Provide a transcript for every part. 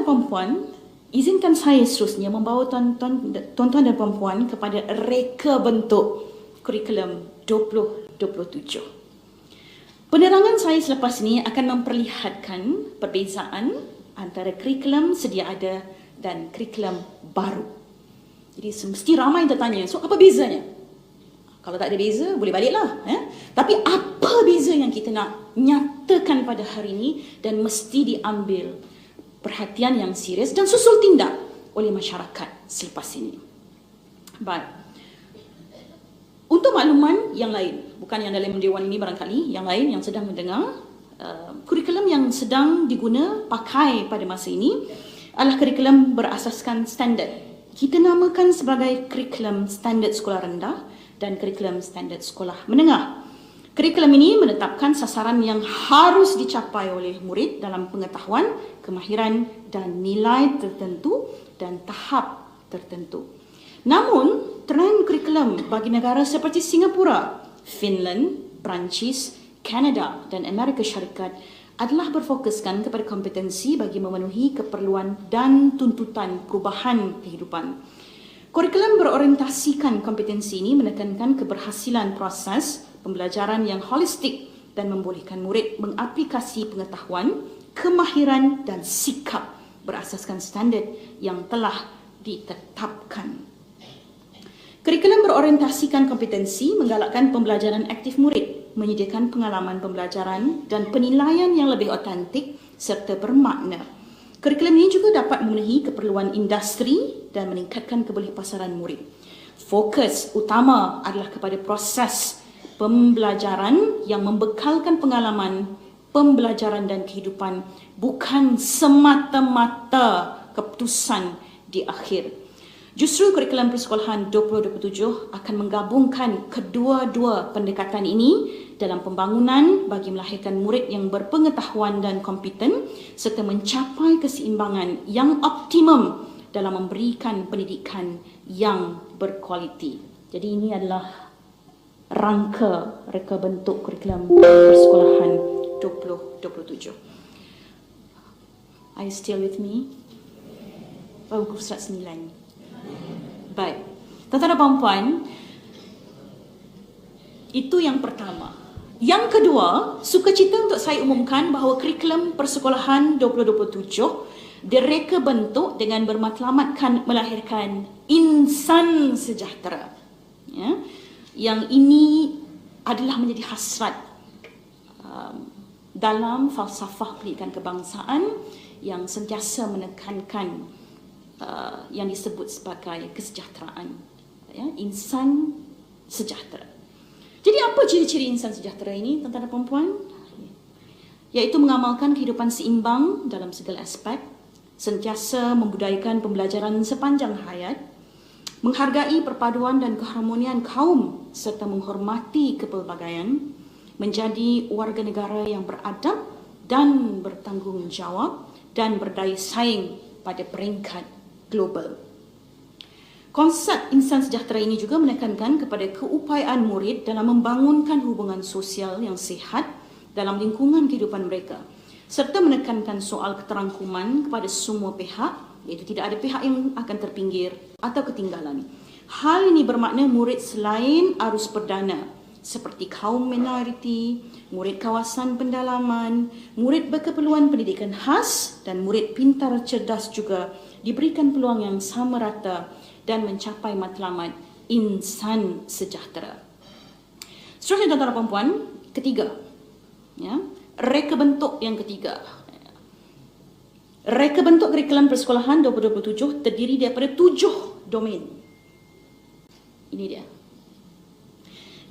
dan puan-puan, izinkan saya seterusnya membawa tuan-tuan dan puan-puan kepada reka bentuk kurikulum 2027. Penerangan saya selepas ini akan memperlihatkan perbezaan antara kurikulum sedia ada dan kurikulum baru. Jadi mesti ramai yang tertanya, so apa bezanya? Kalau tak ada beza, boleh baliklah. Tapi apa beza yang kita nak nyatakan pada hari ini dan mesti diambil perhatian yang serius dan susul tindak oleh masyarakat selepas ini. Baik. Untuk makluman yang lain, bukan yang dalam dewan ini barangkali, yang lain yang sedang mendengar, kurikulum yang sedang pakai pada masa ini adalah kurikulum berasaskan standard. Kita namakan sebagai kurikulum standard sekolah rendah dan kurikulum standard sekolah menengah. Kurikulum ini menetapkan sasaran yang harus dicapai oleh murid dalam pengetahuan, kemahiran dan nilai tertentu dan tahap tertentu. Namun, trend kurikulum bagi negara seperti Singapura, Finland, Perancis, Kanada dan Amerika Syarikat adalah berfokuskan kepada kompetensi bagi memenuhi keperluan dan tuntutan perubahan kehidupan. Kurikulum berorientasikan kompetensi ini menekankan keberhasilan proses pembelajaran yang holistik dan membolehkan murid mengaplikasi pengetahuan, kemahiran dan sikap berasaskan standard yang telah ditetapkan. Kurikulum berorientasikan kompetensi menggalakkan pembelajaran aktif murid, menyediakan pengalaman pembelajaran dan penilaian yang lebih otentik serta bermakna. Kurikulum ini juga dapat memenuhi keperluan industri dan meningkatkan kebolehpasaran murid. Fokus utama adalah kepada proses pembelajaran yang membekalkan pengalaman, pembelajaran dan kehidupan, bukan semata-mata keputusan di akhir. Justru kurikulum persekolahan 2027 akan menggabungkan kedua-dua pendekatan ini dalam pembangunan bagi melahirkan murid yang berpengetahuan dan kompeten serta mencapai keseimbangan yang optimum dalam memberikan pendidikan yang berkualiti. Jadi ini adalah reka bentuk kurikulum persekolahan 2027. Are you still with me? Buku surat 9. Baik. Tuan-tuan dan puan-puan, itu yang pertama. Yang kedua, sukacita untuk saya umumkan bahawa kurikulum persekolahan 2027 direka bentuk dengan bermatlamatkan melahirkan insan sejahtera. Ya. Yang ini adalah menjadi hasrat dalam falsafah pendidikan kebangsaan yang sentiasa menekankan yang disebut sebagai kesejahteraan, ya, insan sejahtera. Jadi apa ciri-ciri insan sejahtera ini, tuan-tuan dan puan-puan? Iaitu mengamalkan kehidupan seimbang dalam segala aspek, sentiasa membudayakan pembelajaran sepanjang hayat, menghargai perpaduan dan keharmonian kaum serta menghormati kepelbagaian, menjadi warga negara yang beradab dan bertanggungjawab dan berdaya saing pada peringkat global. Konsep insan sejahtera ini juga menekankan kepada keupayaan murid dalam membangunkan hubungan sosial yang sihat dalam lingkungan kehidupan mereka, serta menekankan soal keterangkuman kepada semua pihak, iaitu tidak ada pihak yang akan terpinggir atau ketinggalan. Hal ini bermakna murid selain arus perdana seperti kaum minoriti, murid kawasan pendalaman, murid berkeperluan pendidikan khas dan murid pintar cerdas juga diberikan peluang yang sama rata dan mencapai matlamat insan sejahtera. Seterusnya tuan-tuan dan puan-puan, ketiga, ya, reka bentuk yang ketiga. Reka bentuk kurikulum persekolahan 2027 terdiri daripada 7 domain. Ini dia.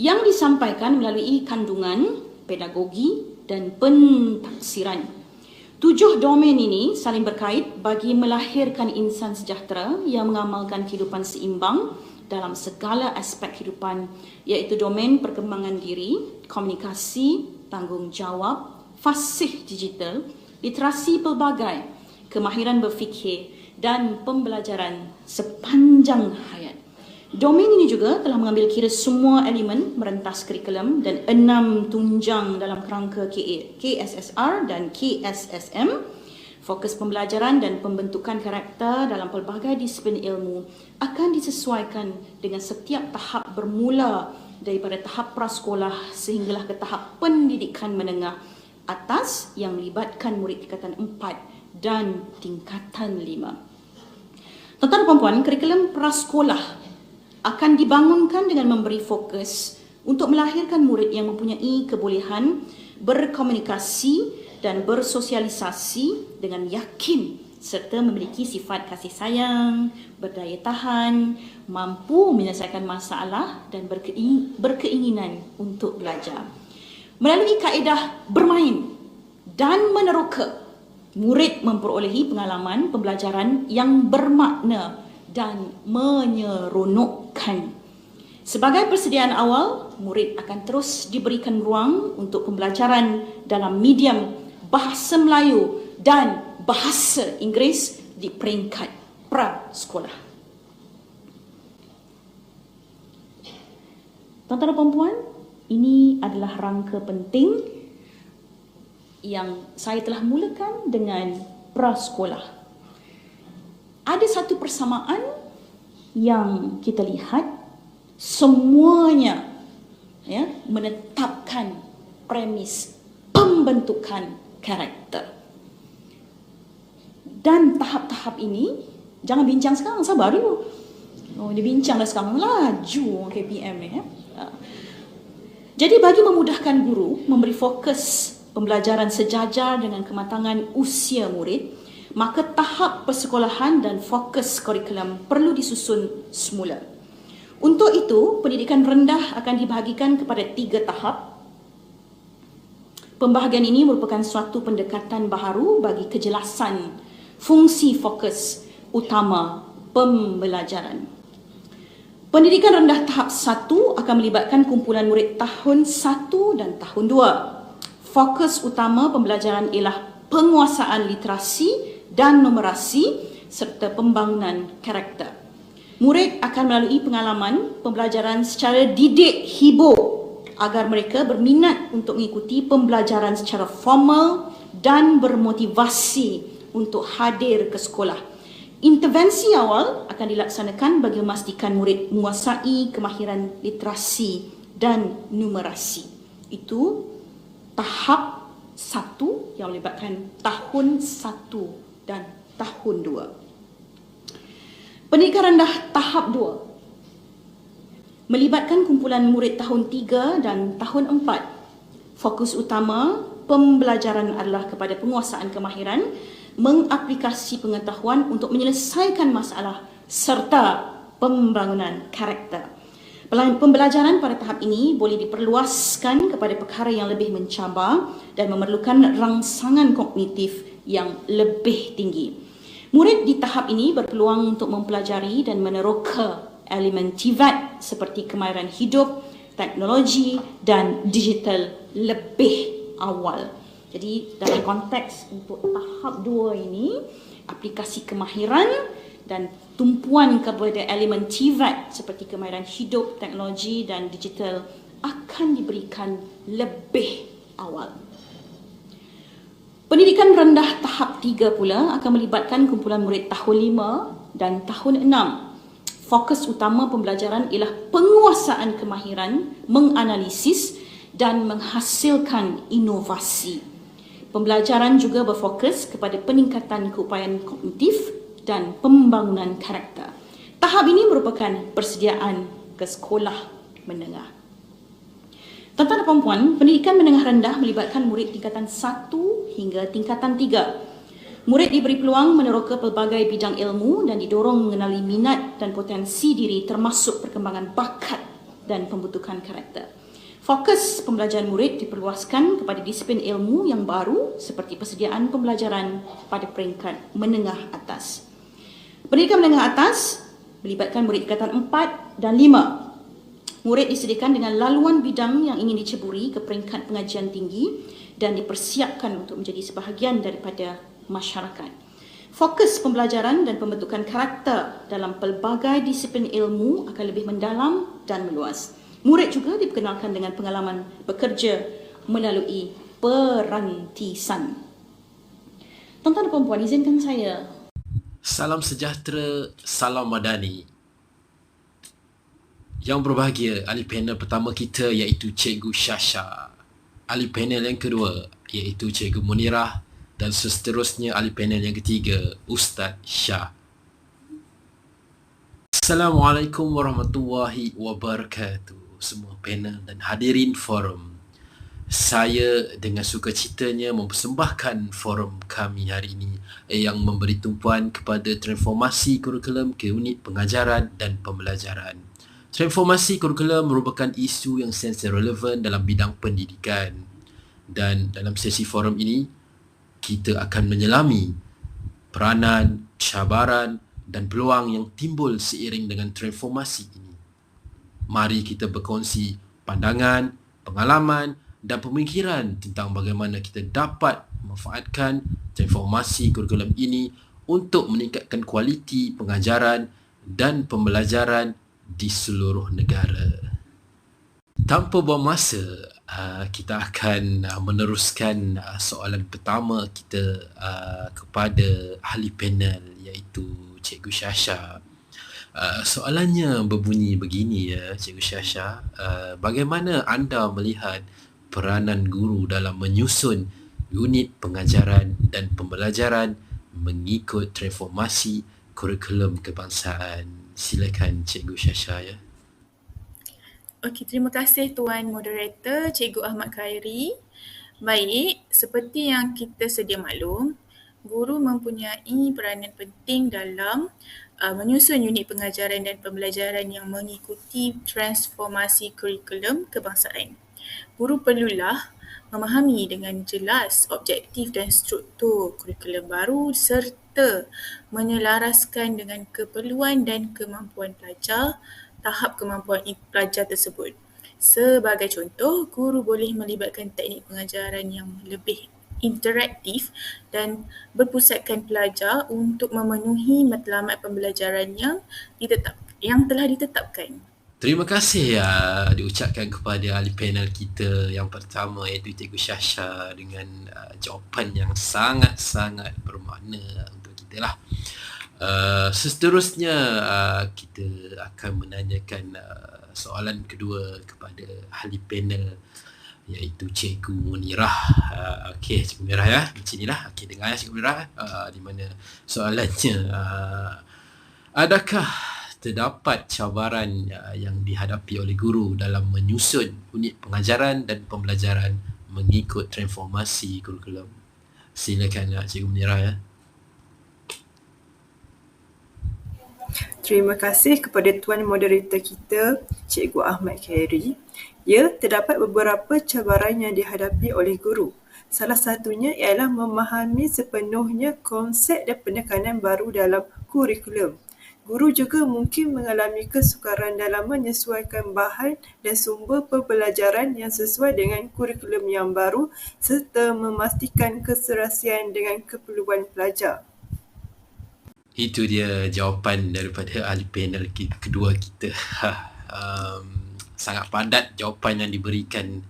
Yang disampaikan melalui kandungan, pedagogi dan pentaksiran. 7 domain ini saling berkait bagi melahirkan insan sejahtera yang mengamalkan kehidupan seimbang dalam segala aspek kehidupan, iaitu domain perkembangan diri, komunikasi, tanggungjawab, fasih digital, literasi pelbagai, kemahiran berfikir dan pembelajaran sepanjang hayat. Domain ini juga telah mengambil kira semua elemen merentas kurikulum dan 6 tunjang dalam kerangka KSSR dan KSSM. Fokus pembelajaran dan pembentukan karakter dalam pelbagai disiplin ilmu akan disesuaikan dengan setiap tahap bermula daripada tahap prasekolah sehinggalah ke tahap pendidikan menengah atas yang melibatkan murid tingkatan 4 dan tingkatan 5. Tuan-tuan dan puan-puan, kurikulum prasekolah akan dibangunkan dengan memberi fokus untuk melahirkan murid yang mempunyai kebolehan berkomunikasi dan bersosialisasi dengan yakin serta memiliki sifat kasih sayang, berdaya tahan, mampu menyelesaikan masalah dan berkeinginan untuk belajar. Melalui kaedah bermain dan meneroka, murid memperolehi pengalaman pembelajaran yang bermakna dan menyeronokkan. Sebagai persediaan awal, murid akan terus diberikan ruang untuk pembelajaran dalam medium bahasa Melayu dan bahasa Inggeris di peringkat prasekolah. Tuan-tuan dan puan-puan, ini adalah rangka penting yang saya telah mulakan dengan prasekolah. Ada satu persamaan yang kita lihat, semuanya menetapkan premis pembentukan karakter. Dan tahap-tahap ini jangan bincang sekarang, sabar dulu. Dia bincang dah sekarang, laju KPM ni. Jadi bagi memudahkan guru memberi fokus pembelajaran sejajar dengan kematangan usia murid, maka tahap persekolahan dan fokus kurikulum perlu disusun semula. Untuk itu, pendidikan rendah akan dibahagikan kepada 3 tahap. Pembahagian ini merupakan suatu pendekatan baharu bagi kejelasan fungsi fokus utama pembelajaran. Pendidikan rendah tahap 1 akan melibatkan kumpulan murid tahun 1 dan tahun 2. Fokus utama pembelajaran ialah penguasaan literasi dan numerasi serta pembangunan karakter. Murid akan melalui pengalaman pembelajaran secara didik hibur agar mereka berminat untuk mengikuti pembelajaran secara formal dan bermotivasi untuk hadir ke sekolah. Intervensi awal akan dilaksanakan bagi memastikan murid menguasai kemahiran literasi dan numerasi. Itu tahap 1 yang melibatkan tahun 1 dan tahun 2. Pendidikan rendah tahap 2 melibatkan kumpulan murid tahun 3 dan tahun 4. Fokus utama pembelajaran adalah kepada penguasaan kemahiran, mengaplikasi pengetahuan untuk menyelesaikan masalah serta pembangunan karakter. Pembelajaran pada tahap ini boleh diperluaskan kepada perkara yang lebih mencabar dan memerlukan rangsangan kognitif yang lebih tinggi. Murid di tahap ini berpeluang untuk mempelajari dan meneroka elemen TVET seperti kemahiran hidup, teknologi dan digital lebih awal. Jadi dalam konteks untuk tahap 2 ini, aplikasi kemahiran dan tumpuan kepada elemen TVET seperti kemahiran hidup, teknologi dan digital akan diberikan lebih awal. Pendidikan rendah tahap 3 pula akan melibatkan kumpulan murid tahun 5 dan tahun 6. Fokus utama pembelajaran ialah penguasaan kemahiran, menganalisis dan menghasilkan inovasi. Pembelajaran juga berfokus kepada peningkatan keupayaan kognitif dan pembangunan karakter. Tahap ini merupakan persediaan ke sekolah menengah. Tuan-tuan dan puan-puan, pendidikan menengah rendah melibatkan murid tingkatan 1 hingga tingkatan 3. Murid diberi peluang meneroka pelbagai bidang ilmu dan didorong mengenali minat dan potensi diri termasuk perkembangan bakat dan pembentukan karakter. Fokus pembelajaran murid diperluaskan kepada disiplin ilmu yang baru seperti persediaan pembelajaran pada peringkat menengah atas. Pendidikan menengah atas melibatkan murid tingkatan 4 dan 5. Murid disediakan dengan laluan bidang yang ingin diceburi ke peringkat pengajian tinggi dan dipersiapkan untuk menjadi sebahagian daripada masyarakat. Fokus pembelajaran dan pembentukan karakter dalam pelbagai disiplin ilmu akan lebih mendalam dan meluas. Murid juga diperkenalkan dengan pengalaman bekerja melalui perantisan. Tuan-tuan dan puan-puan, izinkan saya. Salam sejahtera, salam madani. Yang berbahagia, ahli panel pertama kita iaitu Cikgu Syasha. Ahli panel yang kedua iaitu Cikgu Munirah dan seterusnya ahli panel yang ketiga, Ustaz Shah. Assalamualaikum warahmatullahi wabarakatuh. Semua panel dan hadirin forum. Saya dengan sukacitanya mempersembahkan forum kami hari ini yang memberi tumpuan kepada transformasi kurikulum ke unit pengajaran dan pembelajaran. Transformasi kurikulum merupakan isu yang sentiasa relevan dalam bidang pendidikan. Dan dalam sesi forum ini, kita akan menyelami peranan, cabaran dan peluang yang timbul seiring dengan transformasi ini. Mari kita berkongsi pandangan, pengalaman dan pemikiran tentang bagaimana kita dapat memanfaatkan transformasi kurikulum ini untuk meningkatkan kualiti pengajaran dan pembelajaran di seluruh negara. Tanpa buang masa, kita akan meneruskan soalan pertama kita kepada ahli panel iaitu Cikgu Syasha. Soalannya berbunyi begini ya, Cikgu Syasha. Bagaimana anda melihat peranan guru dalam menyusun unit pengajaran dan pembelajaran mengikut transformasi kurikulum kebangsaan? Silakan Cikgu Syasha ya. Okey, terima kasih Tuan Moderator, Cikgu Ahmad Khairi. Baik, seperti yang kita sedia maklum, guru mempunyai peranan penting dalam menyusun unit pengajaran dan pembelajaran yang mengikuti transformasi kurikulum kebangsaan. Guru perlulah memahami dengan jelas objektif dan struktur kurikulum baru serta menyelaraskan dengan keperluan dan kemampuan pelajar, tahap kemampuan pelajar tersebut. Sebagai contoh, guru boleh melibatkan teknik pengajaran yang lebih interaktif dan berpusatkan pelajar untuk memenuhi matlamat pembelajaran yang telah ditetapkan. Terima kasih diucapkan kepada ahli panel kita yang pertama iaitu Cikgu Syasha dengan jawapan yang sangat-sangat bermakna untuk kita lah. Seterusnya kita akan menanyakan soalan kedua kepada ahli panel iaitu Cikgu Munirah. Okey, Cikgu Munirah ya. Macam inilah. Okey, dengar ya Cikgu Munirah. Di mana soalannya, adakah terdapat cabaran yang dihadapi oleh guru dalam menyusun unit pengajaran dan pembelajaran mengikut transformasi kurikulum? Silakan Cikgu Munirah ya. Terima kasih kepada Tuan Moderator kita, Cikgu Ahmad Khairi. Ya, terdapat beberapa cabaran yang dihadapi oleh guru. Salah satunya ialah memahami sepenuhnya konsep dan penekanan baru dalam kurikulum. Guru juga mungkin mengalami kesukaran dalam menyesuaikan bahan dan sumber pembelajaran yang sesuai dengan kurikulum yang baru serta memastikan keserasian dengan keperluan pelajar. Itu dia jawapan daripada ahli panel kedua kita. Sangat padat jawapan yang diberikan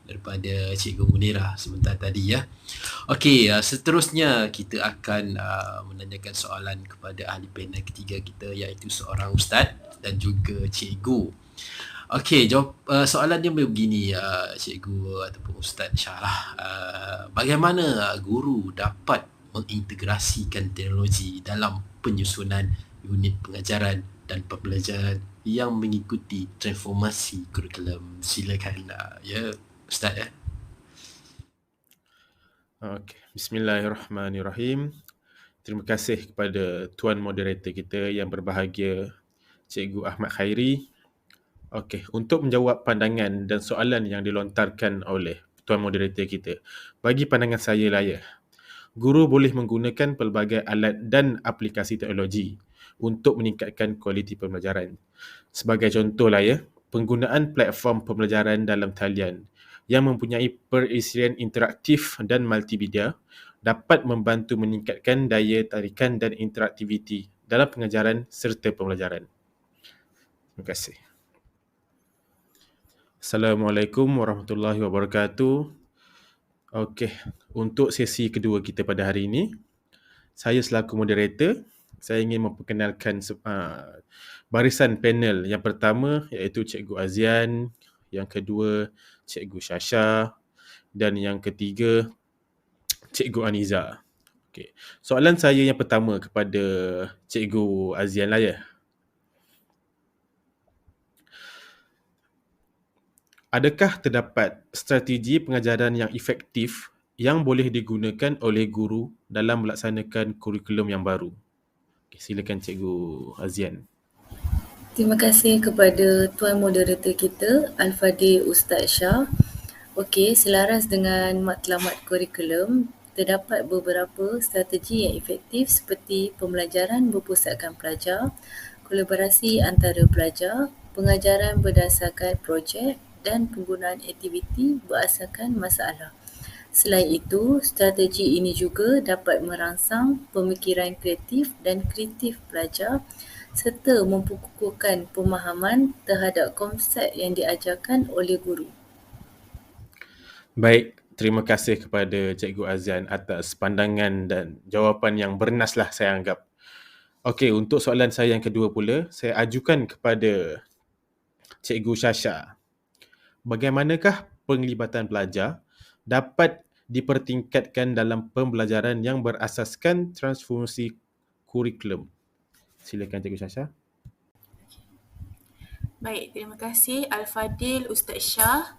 daripada Cikgu Munirah sebentar tadi ya. Okey, seterusnya kita akan menanyakan soalan kepada ahli panel ketiga kita iaitu seorang ustaz dan juga cikgu. Okey, soalan dia begini Cikgu ataupun Ustaz Shah lah. Bagaimana guru dapat mengintegrasikan teknologi dalam penyusunan unit pengajaran dan pembelajaran yang mengikuti transformasi kurikulum? Silakan ya Ustaz ya. Okey, bismillahirrahmanirrahim. Terima kasih kepada Tuan Moderator kita yang berbahagia, Cikgu Ahmad Khairi. Okey, untuk menjawab pandangan dan soalan yang dilontarkan oleh Tuan Moderator kita, bagi pandangan saya lah ya, guru boleh menggunakan pelbagai alat dan aplikasi teknologi untuk meningkatkan kualiti pembelajaran. Sebagai contoh lah ya, penggunaan platform pembelajaran dalam talian yang mempunyai perisian interaktif dan multimedia dapat membantu meningkatkan daya tarikan dan interaktiviti dalam pengajaran serta pembelajaran. Terima kasih. Assalamualaikum warahmatullahi wabarakatuh. Okey, untuk sesi kedua kita pada hari ini, saya selaku moderator, saya ingin memperkenalkan barisan panel. Yang pertama iaitu Cikgu Azian, yang kedua Cikgu Shasha dan yang ketiga Cikgu Aniza. Okey. Soalan saya yang pertama kepada Cikgu Azian lah ya. Adakah terdapat strategi pengajaran yang efektif yang boleh digunakan oleh guru dalam melaksanakan kurikulum yang baru? Okay, silakan Cikgu Azian. Terima kasih kepada Tuan Moderator kita, Al-Fadhil Ustaz Shah. Okey, selaras dengan matlamat kurikulum, terdapat beberapa strategi yang efektif seperti pembelajaran berpusatkan pelajar, kolaborasi antara pelajar, pengajaran berdasarkan projek dan penggunaan aktiviti berasaskan masalah. Selain itu, strategi ini juga dapat merangsang pemikiran kreatif dan kreatif pelajar serta memperkukuhkan pemahaman terhadap konsep yang diajarkan oleh guru. Baik, terima kasih kepada Cikgu Azian atas pandangan dan jawapan yang bernas lah saya anggap. Okey, untuk soalan saya yang kedua pula, saya ajukan kepada Cikgu Shasha. Bagaimanakah penglibatan pelajar dapat dipertingkatkan dalam pembelajaran yang berasaskan transformasi kurikulum? Silakan Cikgu Shasha. Baik, terima kasih Al-Fadhil Ustaz Shah.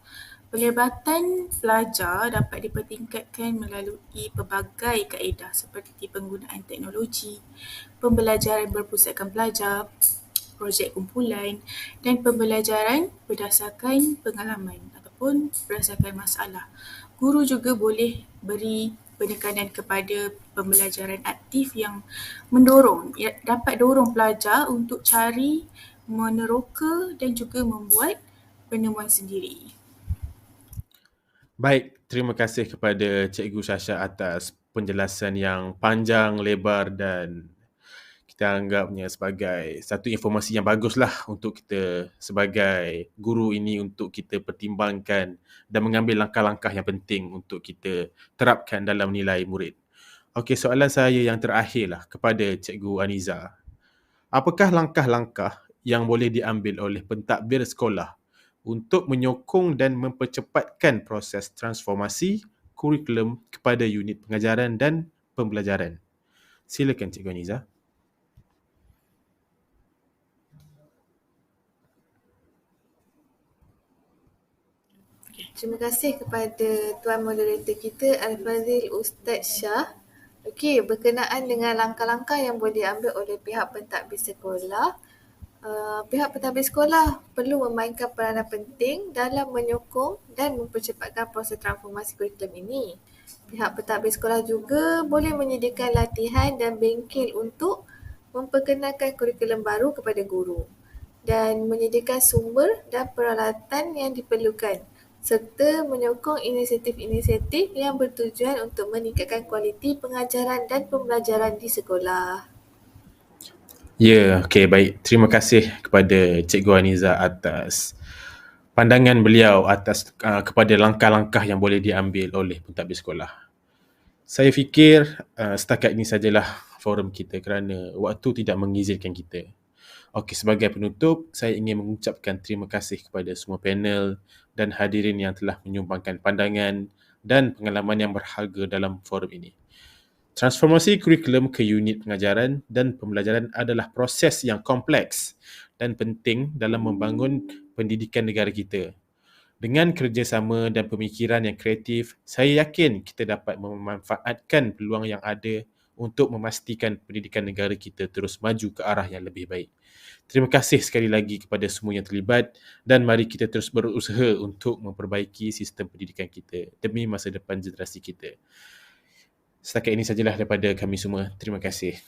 Pelibatan pelajar dapat dipertingkatkan melalui pelbagai kaedah seperti penggunaan teknologi, pembelajaran berpusatkan pelajar, projek kumpulan dan pembelajaran berdasarkan pengalaman ataupun berdasarkan masalah. Guru juga boleh beri penekanan kepada pembelajaran aktif yang dapat dorong pelajar untuk cari, meneroka dan juga membuat penemuan sendiri. Baik, terima kasih kepada Cikgu Shasha atas penjelasan yang panjang, lebar dan kita anggapnya sebagai satu informasi yang baguslah untuk kita sebagai guru ini untuk kita pertimbangkan dan mengambil langkah-langkah yang penting untuk kita terapkan dalam nilai murid. Okey, soalan saya yang terakhirlah kepada Cikgu Aniza. Apakah langkah-langkah yang boleh diambil oleh pentadbir sekolah untuk menyokong dan mempercepatkan proses transformasi kurikulum kepada unit pengajaran dan pembelajaran? Silakan Cikgu Aniza. Terima kasih kepada Tuan Moderator kita, Al-Fadhil Ustaz Shah. Okey, berkenaan dengan langkah-langkah yang boleh diambil oleh pihak pentadbir sekolah, pihak pentadbir sekolah perlu memainkan peranan penting dalam menyokong dan mempercepatkan proses transformasi kurikulum ini. Pihak pentadbir sekolah juga boleh menyediakan latihan dan bengkel untuk memperkenalkan kurikulum baru kepada guru dan menyediakan sumber dan peralatan yang diperlukan serta menyokong inisiatif-inisiatif yang bertujuan untuk meningkatkan kualiti pengajaran dan pembelajaran di sekolah. Ya, okey, baik. Terima kasih kepada Cikgu Aniza atas pandangan beliau atas kepada langkah-langkah yang boleh diambil oleh pentadbir sekolah. Saya fikir setakat ini sajalah forum kita kerana waktu tidak mengizinkan kita. Okey, sebagai penutup, saya ingin mengucapkan terima kasih kepada semua panel dan hadirin yang telah menyumbangkan pandangan dan pengalaman yang berharga dalam forum ini. Transformasi kurikulum ke unit pengajaran dan pembelajaran adalah proses yang kompleks dan penting dalam membangun pendidikan negara kita. Dengan kerjasama dan pemikiran yang kreatif, saya yakin kita dapat memanfaatkan peluang yang ada untuk memastikan pendidikan negara kita terus maju ke arah yang lebih baik. Terima kasih sekali lagi kepada semua yang terlibat dan mari kita terus berusaha untuk memperbaiki sistem pendidikan kita demi masa depan generasi kita. Setakat ini sajalah daripada kami semua. Terima kasih.